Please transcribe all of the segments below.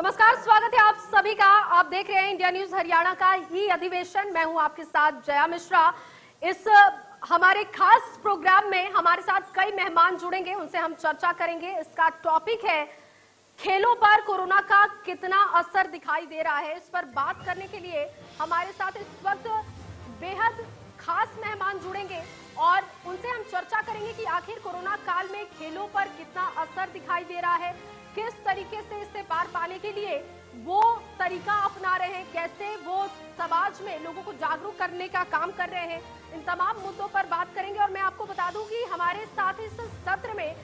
नमस्कार, स्वागत है आप सभी का। आप देख रहे हैं इंडिया न्यूज हरियाणा का ई अधिवेशन। मैं हूं आपके साथ जया मिश्रा। इस हमारे खास प्रोग्राम में हमारे साथ कई मेहमान जुड़ेंगे, उनसे हम चर्चा करेंगे। इसका टॉपिक है खेलों पर कोरोना का कितना असर दिखाई दे रहा है। इस पर बात करने के लिए हमारे साथ इस वक्त बेहद खास मेहमान जुड़ेंगे और उनसे हम चर्चा करेंगे कि आखिर कोरोना काल में खेलों पर कितना असर दिखाई दे रहा है, किस तरीके से इससे पार पाने के लिए वो तरीका अपना रहे हैं, कैसे वो समाज में लोगों को जागरूक करने का काम कर रहे हैं। इन तमाम मुद्दों पर बात करेंगे और मैं आपको बता दूं कि हमारे साथ इस सत्र में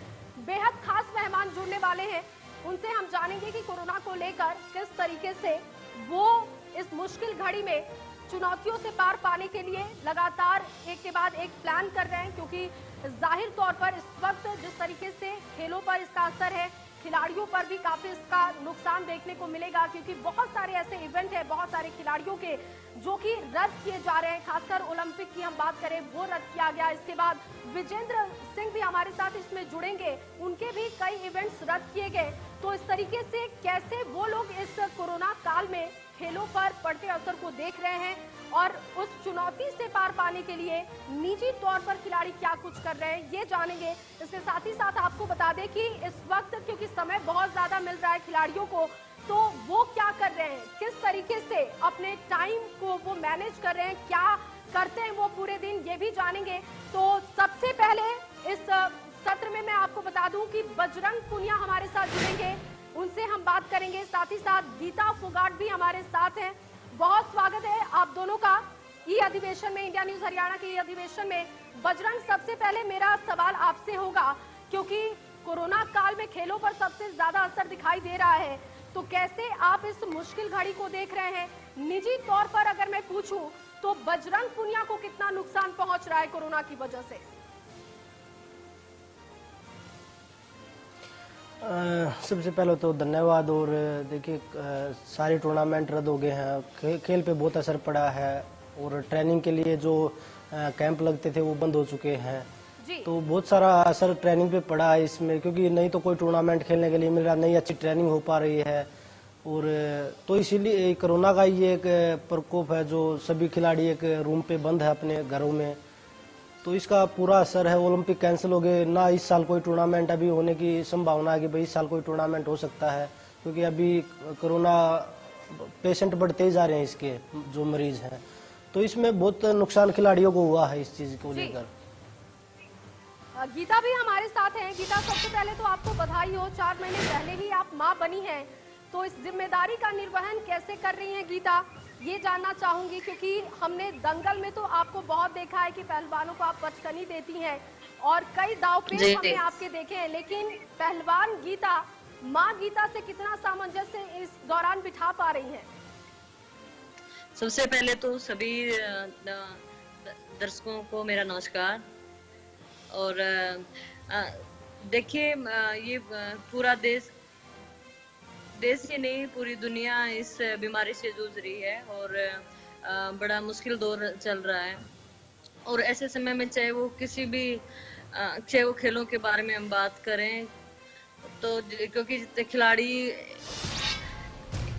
बेहद खास मेहमान जुड़ने वाले हैं। उनसे हम जानेंगे कि कोरोना को लेकर किस तरीके से वो इस मुश्किल घड़ी में चुनौतियों से पार पाने के लिए लगातार एक के बाद एक प्लान कर रहे हैं, क्योंकि जाहिर तौर पर इस वक्त जिस तरीके से खेलों पर इसका असर है, खिलाड़ियों पर भी काफी इसका नुकसान देखने को मिलेगा, क्योंकि बहुत सारे ऐसे इवेंट है, बहुत सारे खिलाड़ियों के जो कि रद्द किए जा रहे हैं। खासकर ओलंपिक की हम बात करें, वो रद्द किया गया। इसके बाद विजेंद्र सिंह भी हमारे साथ इसमें जुड़ेंगे, उनके भी कई इवेंट्स रद्द किए गए। तो इस तरीके से कैसे वो लोग इस कोरोना काल में खेलों पर पड़ते असर को देख रहे हैं और उस चुनौती से पार पाने के लिए निजी तौर पर खिलाड़ी क्या कुछ कर रहे हैं, ये जानेंगे। इसके साथ ही साथ आपको बता दें कि इस वक्त क्योंकि समय बहुत ज्यादा मिल रहा है खिलाड़ियों को, तो वो क्या कर रहे हैं, किस तरीके से अपने टाइम को वो मैनेज कर रहे हैं, क्या करते हैं वो पूरे दिन, ये भी जानेंगे। तो सबसे पहले इस सत्र में मैं आपको बता दूं कि बजरंग पुनिया हमारे साथ जुड़ेंगे, उनसे हम बात करेंगे। साथ ही साथ गीता फोगाट भी हमारे साथ हैं। बहुत स्वागत है आप दोनों का ई अधिवेशन में, इंडिया न्यूज हरियाणा के ई अधिवेशन में। बजरंग, सबसे पहले मेरा सवाल आपसे होगा, क्योंकि कोरोना काल में खेलों पर सबसे ज्यादा असर दिखाई दे रहा है, तो कैसे आप इस मुश्किल घड़ी को देख रहे हैं? निजी तौर पर अगर मैं पूछूं तो बजरंग पुनिया को कितना नुकसान पहुंच रहा है कोरोना की वजह से? सबसे पहले तो धन्यवाद। और देखिए, सारे टूर्नामेंट रद्द हो गए हैं, खेल पे बहुत असर पड़ा है और ट्रेनिंग के लिए जो कैंप लगते थे वो बंद हो चुके हैं। तो बहुत सारा असर ट्रेनिंग पे पड़ा है इसमें, क्योंकि नहीं तो कोई टूर्नामेंट खेलने के लिए मिल रहा, नहीं अच्छी ट्रेनिंग हो पा रही है। और तो इसीलिए कोरोना का ये एक प्रकोप है, जो सभी खिलाड़ी एक रूम पे बंद है अपने घरों में, तो इसका पूरा असर है। ओलंपिक कैंसिल हो गए ना, इस साल कोई टूर्नामेंट अभी होने की संभावना है कि भाई इस साल कोई टूर्नामेंट हो सकता है, क्योंकि अभी कोरोना पेशेंट बढ़ते ही जा रहे हैं इसके जो मरीज हैं। तो इसमें बहुत नुकसान खिलाड़ियों को हुआ है इस चीज को लेकर। गीता भी हमारे साथ हैं। गीता, सबसे पहले तो आपको बधाई हो, 4 महीने पहले ही आप मां बनी हैं, तो इस जिम्मेदारी का निर्वहन कैसे कर रही हैं गीता, ये जानना चाहूंगी। क्योंकि हमने दंगल में तो आपको बहुत देखा है कि पहलवानों को आप बचकनी देती हैं और कई दाव पेच हमने आपके देखे हैं, लेकिन पहलवान गीता, मां गीता से कितना सामंजस्य इस दौरान बिठा पा रही हैं? सबसे पहले तो सभी दर्शकों को मेरा नमस्कार। और देखिए, ये पूरा देश ही नहीं, पूरी दुनिया इस बीमारी से जूझ रही है और बड़ा मुश्किल दौर चल रहा है। और ऐसे समय में चाहे वो खेलों के बारे में हम बात करें, तो क्योंकि खिलाड़ी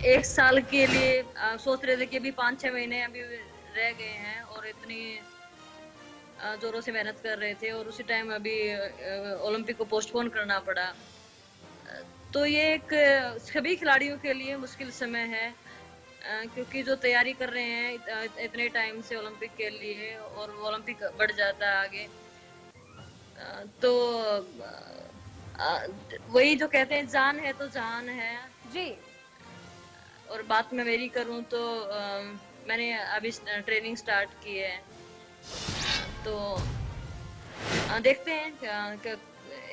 एक साल के लिए सोच रहे थे कि अभी 5-6 महीने अभी रह गए हैं और इतनी जोरों से मेहनत कर रहे थे, और उसी टाइम अभी ओलंपिक को पोस्टपोन करना पड़ा। तो ये एक सभी खिलाड़ियों के लिए मुश्किल समय है, क्योंकि जो तैयारी कर रहे हैं इतने टाइम से ओलंपिक के लिए, और ओलंपिक बढ़ जाता है आगे। तो वही जो कहते हैं, जान है तो जान है जी। और बात मैं मेरी करूं तो मैंने अभी ट्रेनिंग स्टार्ट की है, तो देखते हैं कि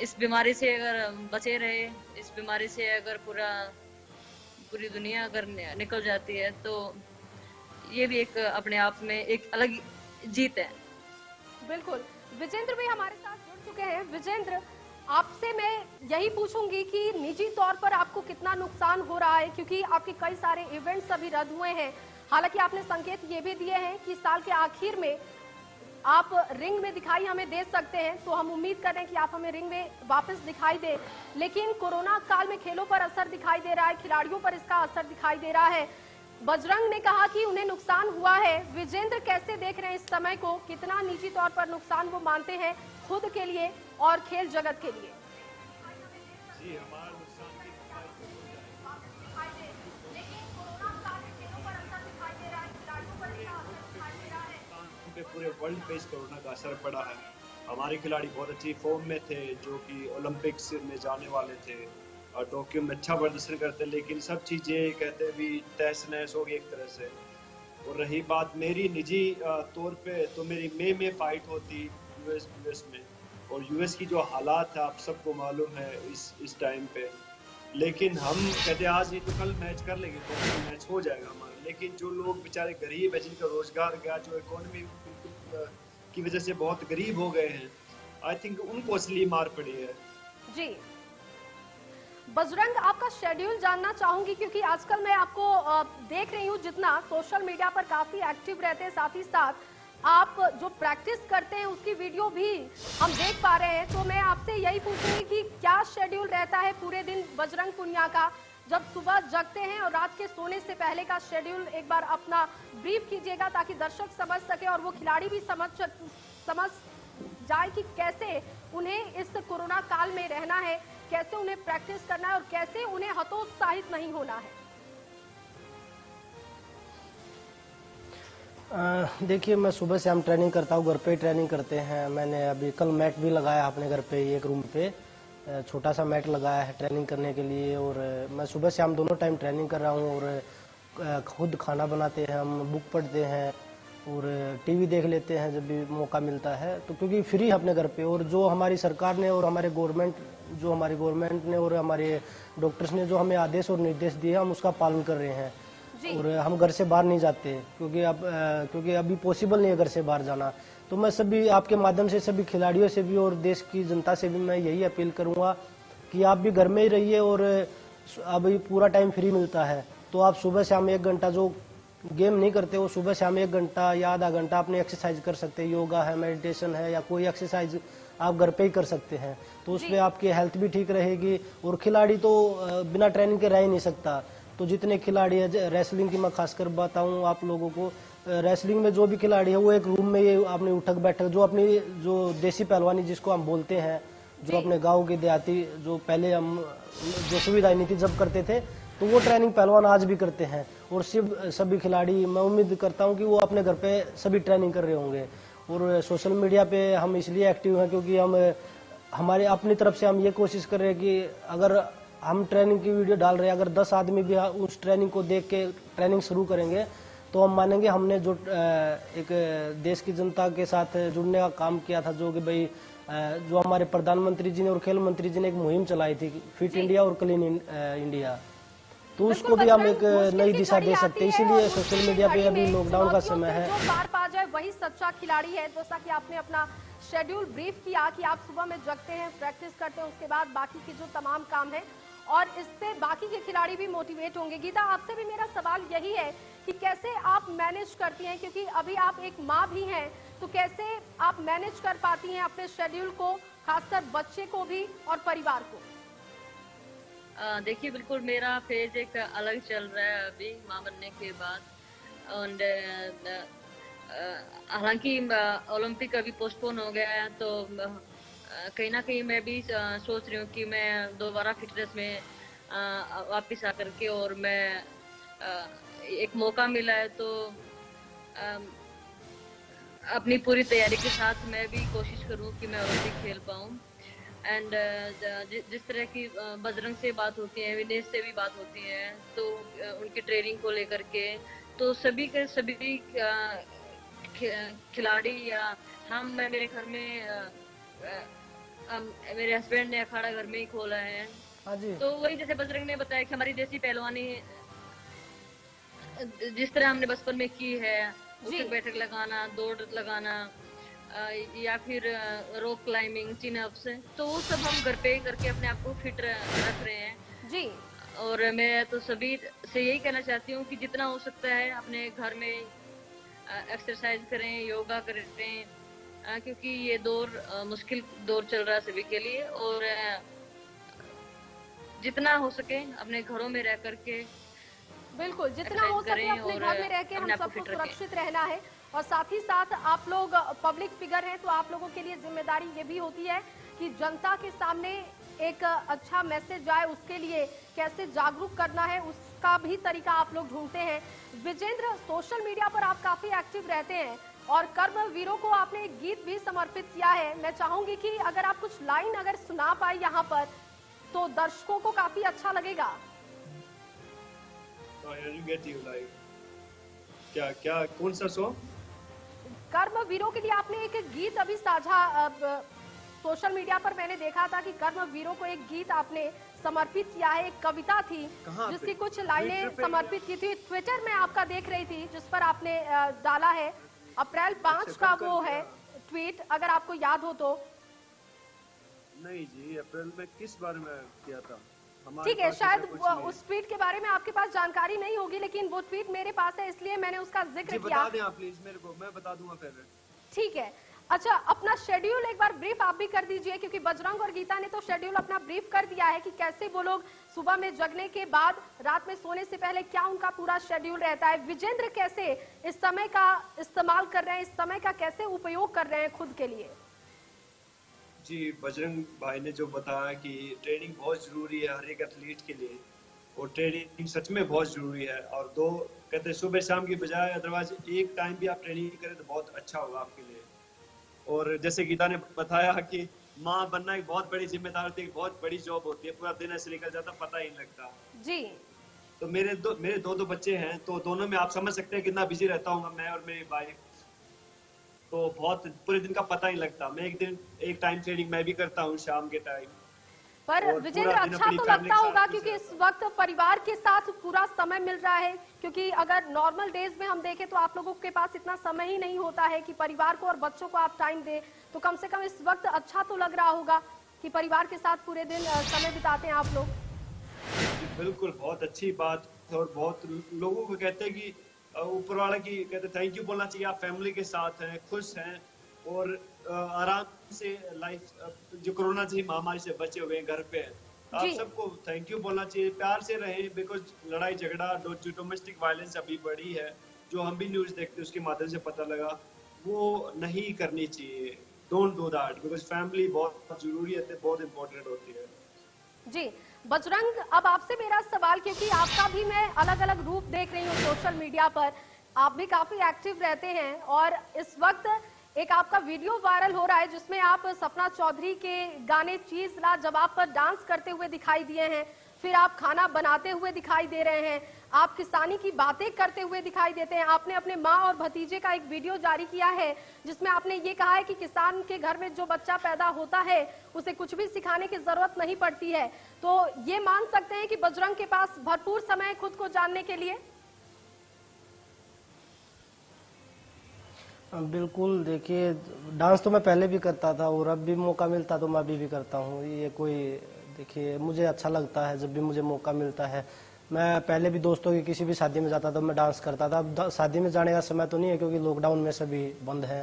इस बीमारी से अगर बचे रहे, इस बीमारी से अगर पूरी दुनिया अगर निकल जाती है, तो ये भी एक अपने आप में एक अलग जीत है। बिल्कुल। विजेंद्र भी हमारे साथ जुड़ चुके हैं। विजेंद्र, आपसे मैं यही पूछूंगी कि निजी तौर पर आपको कितना नुकसान हो रहा है, क्योंकि आपके कई सारे इवेंट्स अभी रद्द हुए हैं। हालांकि आपने संकेत ये भी दिए हैं कि साल के आखिर में आप रिंग में दिखाई हमें दे सकते हैं, तो हम उम्मीद कर रहे हैं कि आप हमें रिंग में वापस दिखाई दे। लेकिन कोरोना काल में खेलों पर असर दिखाई दे रहा है, खिलाड़ियों पर इसका असर दिखाई दे रहा है। बजरंग ने कहा कि उन्हें नुकसान हुआ है। विजेंद्र कैसे देख रहे हैं इस समय को, कितना निजी तौर पर नुकसान वो मानते हैं खुद के लिए और खेल जगत के लिए? जी, हमारा नुकसान की पे पूरे वर्ल्ड पे इस कोरोना का असर पड़ा है। हमारे खिलाड़ी बहुत अच्छी फॉर्म में थे, जो कि ओलंपिक्स में जाने वाले थे और टोक्यो में अच्छा प्रदर्शन करते, लेकिन सब चीज़ें कहते भी तहस नहस हो गई एक तरह से। और रही बात मेरी निजी तौर पे, तो मेरी मई में फाइट होती यूएस में, और यूएस की जो हालात है आप सबको मालूम है इस टाइम पे। लेकिन हम कहते आज नहीं तो कल मैच कर लेंगे, तो मैच हो जाएगा हमारा। लेकिन जो लोग बेचारे गरीब है, जिनका रोजगार गया, जो इकोनॉमी की वजह से बहुत गरीब हो गए हैं, आई थिंक उनको असली मार पड़ी है। जी बजरंग, आपका शेड्यूल जानना चाहूंगी, क्योंकि आजकल मैं आपको देख रही हूँ जितना सोशल मीडिया पर काफी एक्टिव रहते हैं, साथ ही साथ आप जो प्रैक्टिस करते हैं उसकी वीडियो भी हम देख पा रहे हैं। तो मैं आपसे यही पूछूंगी कि क्या शेड्यूल रहता है पूरे दिन बजरंग पुनिया का, जब सुबह जगते हैं और रात के सोने से पहले का शेड्यूल एक बार अपना ब्रीफ कीजिएगा, ताकि दर्शक समझ सके और वो खिलाड़ी भी समझ जाए कि कैसे उन्हें इस कोरोना काल में रहना है, कैसे उन्हें प्रैक्टिस करना है और कैसे उन्हें हतोत्साहित नहीं होना है। देखिए, मैं सुबह से हम ट्रेनिंग करता हूँ, घर पे ही ट्रेनिंग करते हैं। मैंने अभी कल मैट भी लगाया अपने घर पे, एक रूम पे छोटा सा मैट लगाया है ट्रेनिंग करने के लिए। और मैं सुबह से हम दोनों टाइम ट्रेनिंग कर रहा हूँ, और खुद खाना बनाते हैं, हम बुक पढ़ते हैं और टीवी देख लेते हैं जब भी मौका मिलता है। तो क्योंकि फ्री है अपने घर पे, और जो हमारी सरकार ने और हमारी गवर्नमेंट ने और हमारे डॉक्टर्स ने जो हमें आदेश और निर्देश दिए, हम उसका पालन कर रहे हैं। और हम घर से बाहर नहीं जाते, क्योंकि अभी पॉसिबल नहीं है घर से बाहर जाना। तो मैं सभी आपके माध्यम से सभी खिलाड़ियों से भी और देश की जनता से भी मैं यही अपील करूंगा कि आप भी घर में ही रहिए, और अभी पूरा टाइम फ्री मिलता है, तो आप सुबह शाम 1 घंटा जो गेम नहीं करते हो, सुबह शाम 1 घंटा या आधा घंटा अपनी एक्सरसाइज कर सकते हैं। योगा है, मेडिटेशन है, या कोई एक्सरसाइज आप घर पे ही कर सकते हैं। तो उसमें आपकी हेल्थ भी ठीक रहेगी। और खिलाड़ी तो बिना ट्रेनिंग के रह ही नहीं सकता। तो जितने खिलाड़ी है, रेसलिंग की मैं खासकर बताऊं आप लोगों को, रेसलिंग में जो भी खिलाड़ी है वो एक रूम में ये अपने उठक बैठक, जो अपनी जो देसी पहलवानी जिसको हम बोलते हैं, जो अपने गांव के देहाती, जो पहले हम जो सुविधाएं नहीं थी जब करते थे, तो वो ट्रेनिंग पहलवान आज भी करते हैं। और सभी खिलाड़ी, मैं उम्मीद करता हूं कि वो अपने घर पे सभी ट्रेनिंग कर रहे होंगे। और सोशल मीडिया पे हम इसलिए एक्टिव हैं क्योंकि हम हमारे अपनी तरफ से हम ये कोशिश कर रहे हैं कि अगर हम ट्रेनिंग की वीडियो डाल रहे हैं, अगर 10 आदमी भी उस ट्रेनिंग को देख के ट्रेनिंग शुरू करेंगे, तो हम मानेंगे हमने जो एक देश की जनता के साथ जुड़ने का काम किया था, जो कि भाई जो हमारे प्रधानमंत्री जी ने और खेल मंत्री जी ने एक मुहिम चलाई थी, फिट इंडिया और क्लीन इंडिया, तो उसको भी हम एक नई दिशा दे सकते हैं। इसीलिए सोशल मीडिया पे अभी लॉकडाउन का समय है, जो पार पा जाए वही सच्चा खिलाड़ी है। जैसा कि आपने अपना शेड्यूल ब्रीफ किया कि आप सुबह में जगते हैं, प्रैक्टिस करते हैं, उसके बाद बाकी के जो तमाम काम है, और इससे बाकी के खिलाड़ी भी मोटिवेट होंगे। गीता, आपसे भी मेरा सवाल यही है कि कैसे आप मैनेज करती हैं, क्योंकि अभी आप एक माँ भी हैं, तो कैसे आप मैनेज कर पाती हैं अपने शेड्यूल को, खासकर बच्चे को भी और परिवार को? देखिए, बिल्कुल मेरा फेज एक अलग चल रहा है अभी माँ बनने के बाद। और हालांकि ओलंपिक अभी पोस्टपोन हो गया है, तो कहीं ना कहीं मैं भी सोच रही हूँ कि मैं दोबारा फिटनेस में वापस आकर के, और मैं एक मौका मिला है तो अपनी पूरी तैयारी के साथ मैं भी कोशिश करूँ कि मैं ओलंपिक खेल पाऊँ। एंड जिस तरह की बजरंग से बात होती है, विनेश से भी बात होती है, तो उनकी ट्रेनिंग को लेकर के, तो सभी के सभी खिलाड़ी या हम, मैं मेरे घर में मेरे हस्बैंड ने अखाड़ा घर में ही खोला है। तो वही जैसे बजरंग ने बताया कि हमारी देसी पहलवानी जिस तरह हमने बचपन में की है, उठक बैठक लगाना, दौड़ लगाना, या फिर रॉक क्लाइंबिंग, चिन अप्स, तो वो सब हम घर पे ही करके अपने आप को फिट रख रहे हैं जी। और मैं तो सभी से यही कहना चाहती हूँ कि जितना हो सकता है अपने घर में एक्सरसाइज करें, योगा करें, क्योंकि ये दौर मुश्किल दौर चल रहा है सभी के लिए, और जितना हो सके अपने घरों में रह करके बिल्कुल, जितना हो सके अपने घर में रह के हम सबको सुरक्षित रहना है। और साथ ही साथ आप लोग पब्लिक फिगर हैं, तो आप लोगों के लिए जिम्मेदारी ये भी होती है कि जनता के सामने एक अच्छा मैसेज जाए, उसके लिए कैसे जागरूक करना है उसका भी तरीका आप लोग ढूंढते हैं। विजेंद्र, सोशल मीडिया पर आप काफी एक्टिव रहते हैं और कर्मवीरों को आपने एक गीत भी समर्पित किया है। मैं चाहूंगी कि अगर आप कुछ लाइन अगर सुना पाए यहाँ पर, तो दर्शकों को काफी अच्छा लगेगा। क्या कौन सा सॉन्ग? कर्मवीरों के लिए आपने एक गीत अभी साझा सोशल मीडिया पर मैंने देखा था कि कर्मवीरों को एक गीत आपने समर्पित किया है। एक कविता थी जिसकी कुछ लाइनें समर्पित की थी। ट्विटर में आपका देख रही थी जिस पर आपने डाला है। अप्रैल 5 का वो है ट्वीट, अगर आपको याद हो तो। नहीं जी, अप्रैल में किस बारे में किया था? ठीक है, शायद उस ट्वीट के बारे में आपके पास जानकारी नहीं होगी, लेकिन वो ट्वीट मेरे पास है, इसलिए मैंने उसका जिक्र किया। बता दें आप प्लीज मेरे को, मैं बता दूंगा फिर। ठीक है, अच्छा, अपना शेड्यूल एक बार ब्रीफ आप भी कर दीजिए, क्योंकि बजरंग और गीता ने तो शेड्यूल अपना ब्रीफ कर दिया है कि कैसे वो लोग सुबह में जगने के बाद रात में सोने से पहले क्या उनका पूरा शेड्यूल रहता है। विजेंद्र कैसे इस समय का इस्तेमाल कर रहे हैं, इस समय का कैसे उपयोग कर रहे हैं खुद के लिए? जी, बजरंग भाई ने जो बताया कि ट्रेनिंग बहुत जरूरी है हर एक एथलीट के लिए, और ट्रेनिंग सच में बहुत जरूरी है। और दो कहते हैं सुबह शाम की बजाय अदरवाइज एक टाइम भी आप ट्रेनिंग करें तो बहुत अच्छा होगा आपके लिए। और जैसे गीता ने बताया कि माँ बनना एक बहुत बड़ी जिम्मेदारी होती है, बहुत बड़ी जॉब होती है, पूरा दिन ऐसे निकल जाता पता ही नहीं लगता जी। तो मेरे दो बच्चे हैं, तो दोनों में आप समझ सकते हैं कितना बिजी रहता हूँ मैं और मेरी वाइफ, तो बहुत पूरे दिन का पता ही लगता। मैं एक टाइम ट्रेनिंग मैं भी करता हूँ शाम के टाइम। पर विजेंद्र, अच्छा तो लगता होगा क्योंकि इस वक्त परिवार के साथ पूरा समय मिल रहा है, क्योंकि अगर नॉर्मल डेज में हम देखें तो आप लोगों के पास इतना समय ही नहीं होता है कि परिवार को और बच्चों को आप टाइम दें। तो कम से कम इस वक्त अच्छा तो लग रहा होगा कि परिवार के साथ पूरे दिन समय बिताते हैं आप लोग। बिल्कुल, बहुत अच्छी बात। और बहुत लोगों को कहते हैं कि ऊपर वाला की कहते थैंक यू बोलना चाहिए, आप फैमिली के साथ हैं, खुश हैं और आराम से लाइफ जो कोरोना से महामारी से बचे हुए हैं घर पे हैं, आप सबको थैंक यू बोलना चाहिए, प्यार से रहें। बिकॉज लड़ाई झगड़ा जो डोमेस्टिक वायलेंस अभी बढ़ी है, जो हम भी न्यूज देखते हैं उसके माध्यम से पता लगा, वो नहीं करनी चाहिए। Don't do that, because family बहुत जरूरी है, बहुत इंपॉर्टेंट होती है। जी बजरंग, अब आपसे मेरा सवाल, क्योंकि आपका भी मैं अलग अलग रूप देख रही हूँ सोशल मीडिया पर, आप भी काफी एक्टिव रहते हैं और इस वक्त एक आपका वीडियो वायरल हो रहा है जिसमें आप सपना चौधरी के गाने चीज ला जवाब पर डांस करते हुए दिखाई दिए हैं, फिर आप खाना बनाते हुए दिखाई दे रहे हैं, आप किसानी की बातें करते हुए दिखाई देते हैं। आपने अपने माँ और भतीजे का एक वीडियो जारी किया है जिसमें आपने ये कहा है कि किसान के घर में जो बच्चा पैदा होता है उसे कुछ भी सिखाने की जरूरत नहीं पड़ती है। तो ये मान सकते हैं कि बजरंग के पास भरपूर समय खुद को जानने के लिए? बिल्कुल, देखिए डांस तो मैं पहले भी करता था और अब भी मौका मिलता तो मैं अभी भी करता हूँ। ये कोई, देखिए मुझे अच्छा लगता है जब भी मुझे मौका मिलता है। मैं पहले भी दोस्तों की किसी भी शादी में जाता था मैं डांस करता था। अब शादी में जाने का समय तो नहीं है क्योंकि लॉकडाउन में सभी बंद है,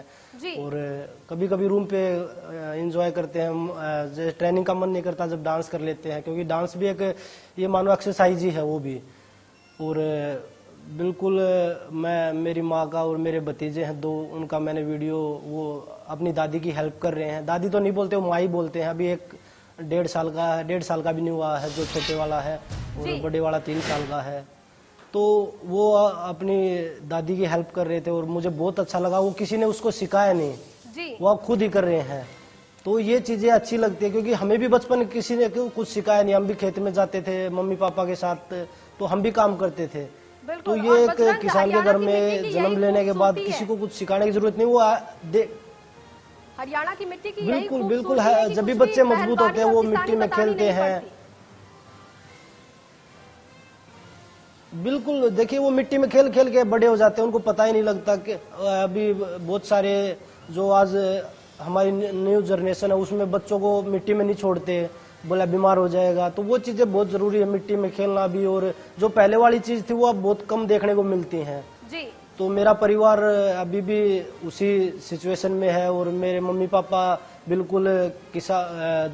और कभी कभी रूम पे एंजॉय करते हैं। जैसे ट्रेनिंग का मन नहीं करता जब डांस कर लेते हैं, क्योंकि डांस भी एक ये मानो एक्सरसाइज ही है वो भी। और बिल्कुल मैं मेरी माँ का और मेरे भतीजे हैं दो, उनका मैंने वीडियो वो अपनी दादी की हेल्प कर रहे हैं। दादी तो नहीं बोलते, वो माँ ही बोलते हैं। अभी एक 1.5 साल का है, 1.5 साल का भी नहीं हुआ है जो छोटे वाला है, और बड़े वाला 3 साल का है। तो वो अपनी दादी की हेल्प कर रहे थे और मुझे बहुत अच्छा लगा। वो किसी ने उसको सिखाया नहीं, वो खुद ही कर रहे हैं। तो ये चीजें अच्छी लगती है क्योंकि हमें भी बचपन किसी ने कुछ सिखाया नहीं। हम भी खेत में जाते थे मम्मी पापा के साथ, तो हम भी काम करते थे। तो ये एक किसान के घर में जन्म लेने के बाद किसी को कुछ सिखाने की जरूरत नहीं। वो हरियाणा की मिट्टी की बिल्कुल बिल्कुल है। जब भी बच्चे मजबूत होते हैं वो मिट्टी में खेलते हैं। बिल्कुल, देखिए वो मिट्टी में खेल खेल के बड़े हो जाते हैं, उनको पता ही नहीं लगता कि अभी बहुत सारे जो आज हमारी न्यू जनरेशन है उसमें बच्चों को मिट्टी में नहीं छोड़ते, बोला बीमार हो जाएगा। तो वो चीजें बहुत जरूरी है, मिट्टी में खेलना भी। और जो पहले वाली चीज थी वो अब बहुत कम देखने को मिलती हैं। जी तो मेरा परिवार अभी भी उसी सिचुएशन में है और मेरे मम्मी पापा बिल्कुल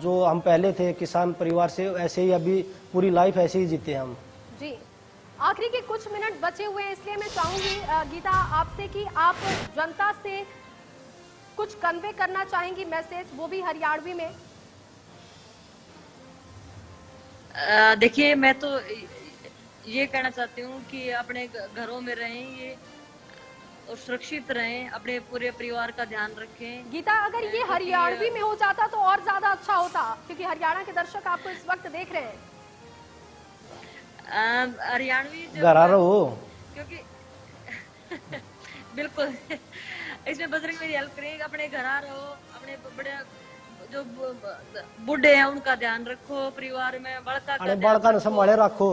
जो हम पहले थे किसान परिवार से, ऐसे ही अभी पूरी लाइफ ऐसे ही जीते हम। जी, आखिरी के कुछ मिनट बचे हुए हैं, इसलिए मैं चाहूंगी गीता आपसे कि आप जनता से कुछ कन्वे करना चाहेंगी मैसेज, वो भी हरियाणवी में। देखिए, मैं तो ये कहना चाहती हूँ कि अपने घरों में रहें ये और सुरक्षित रहें, अपने पूरे परिवार का ध्यान रखें। गीता, अगर ये हरियाणवी में हो जाता तो और ज्यादा अच्छा होता, क्योंकि हरियाणा के दर्शक आपको इस वक्त देख रहे हैं। हरियाणवी घर रहो, क्योंकि बिल्कुल इसमें बजरंग मेरी हेल्प करेगा। अपने घर रहो, अपने बड़े जो बूढ़े हैं उनका ध्यान रखो, परिवार में बड़का संभाले रखो।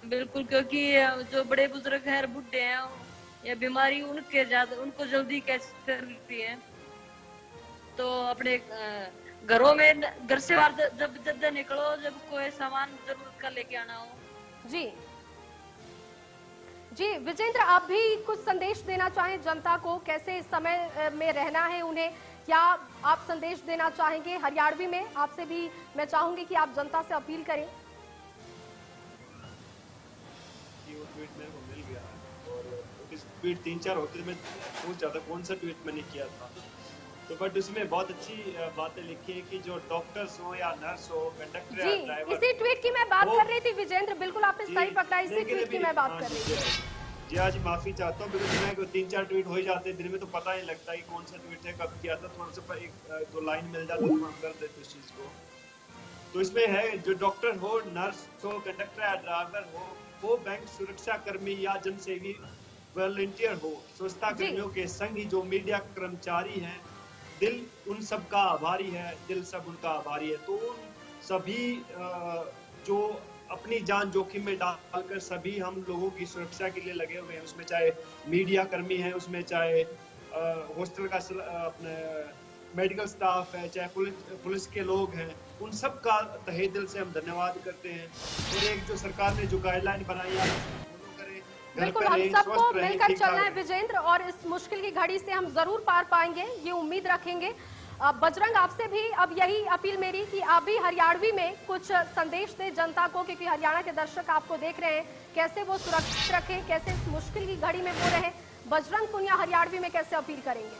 बिल्कुल, क्योंकि जो बड़े बुजुर्ग हैं, बूढ़े हैं, या बीमारी उनको जल्दी कैच करती है। तो अपने घरों में, घर से बाहर जब निकलो, जब कोई सामान जरूरत का लेके आना हो। जी जी, विजेंद्र, आप भी कुछ संदेश देना चाहें जनता को, कैसे इस समय में रहना है उन्हें, क्या आप संदेश देना चाहेंगे हरियाणवी में? आपसे भी मैं चाहूंगी कि आप जनता से अपील करें। वो ट्वीट मेरे को मिल गया है और ट्वीट 3-4 होते थे, मैं सोच रहा था कौन सा ट्वीट मैंने किया था, तो बट उसमें बहुत अच्छी बातें लिखी है कि जो डॉक्टर्स हो या नर्स हो, कंडक्टर या ड्राइवर, इसी ट्वीट की मैं बात कर रही थी विजेंद्र, बिल्कुल आपने सही पकड़ा, इसी ट्वीट की मैं बात कर रही थी। जी आज माफी चाहता हूँ, बिकॉज मैं 3-4 ट्वीट हो ही जाते हैं दिन में, तो पता नहीं लगता कि कौन सा ट्वीट है, कब किया था, थोड़ा सा एक दो लाइन मिल जाता तो हम कर देते उस चीज को। तो इसमें है जो डॉक्टर हो, नर्स हो, कंडक्टर या ड्राइवर हो, बैंक सुरक्षा कर्मी या जनसेवी वॉलंटियर हो, स्वच्छता कर्मियों के संग ही जो मीडिया कर्मचारी हैं, दिल उन सब का आभारी है, दिल सब उनका आभारी है। तो उन सभी जो अपनी जान जोखिम में डालकर सभी हम लोगों की सुरक्षा के लिए लगे हुए हैं, उसमें चाहे मीडिया कर्मी है, उसमें चाहे हॉस्टल का अपने मेडिकल स्टाफ है, चाहे पुलिस के लोग हैं, उन सब का तहे दिल से हम धन्यवाद करते हैं। और एक जो सरकार ने जो गाइडलाइन बनाई है, बिल्कुल हम सबको मिलकर चलना है विजेंद्र, और इस मुश्किल की घड़ी से हम जरूर पार पाएंगे, ये उम्मीद रखेंगे। बजरंग, आपसे भी अब यही अपील मेरी कि आप भी हरियाणवी में कुछ संदेश दें जनता को, क्योंकि हरियाणा के दर्शक आपको देख रहे हैं, कैसे वो सुरक्षित रखें, कैसे इस मुश्किल की घड़ी में वो रहे। बजरंग पुनिया हरियाणवी में कैसे अपील करेंगे?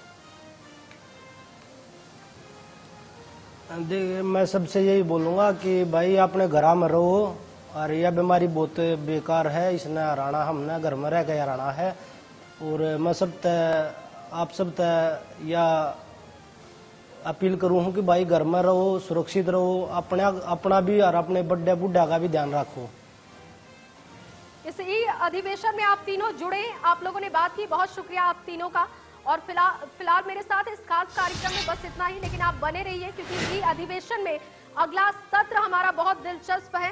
मैं सबसे यही बोलूंगा कि भाई अपने घर में रहो, और यह बीमारी बहुत बेकार है, इसने हराना हमने घर में रह के हराना है। और मैं आप सब या अपील करूँ हूँ कि भाई घर में रहो, सुरक्षित रहो, अपना भी और अपने बड़े बुढ़ा का भी ध्यान रखो। इस अधिवेशन में आप तीनों जुड़े, आप लोगों ने बात की, बहुत शुक्रिया आप तीनों का। और फिलहाल मेरे साथ इस खास कार्यक्रम में बस इतना ही, लेकिन आप बने रहिए क्योंकि इस अधिवेशन में अगला सत्र हमारा बहुत दिलचस्प है।